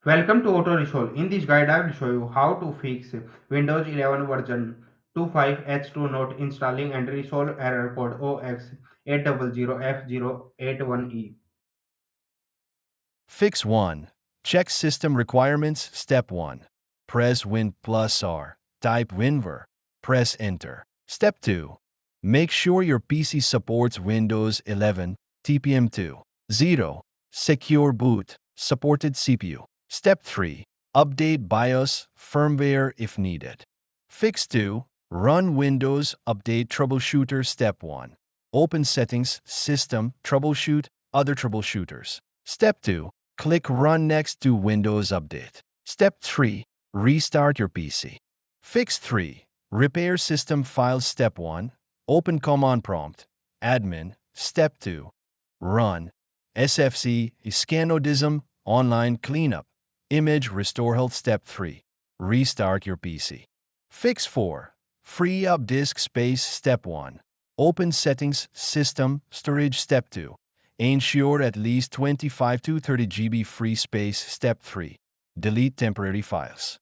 Welcome to Auto Resolve. In this guide, I will show you how to fix Windows 11 version 25H2 not installing and resolve error code OX800f081e. Fix 1. Check system requirements. Step 1. Press Win plus R. Type WinVer. Press Enter. Step 2. Make sure your PC supports Windows 11, TPM2. 0. Secure boot. Supported CPU. Step 3. Update BIOS firmware if needed. Fix 2. Run Windows Update Troubleshooter. Step 1. Open Settings, System, Troubleshoot, Other Troubleshooters. Step 2. Click Run next to Windows Update. Step 3. Restart your PC. Fix 3. Repair system files. Step 1. Open Command Prompt. Admin. Step 2. Run. SFC. Scanodism. Online Cleanup. Image Restore Health. Step 3. Restart your PC. Fix 4. Free up disk space. Step 1. Open Settings, System, Storage. Step 2. Ensure at least 25 to 30 GB free space. Step 3. Delete temporary files.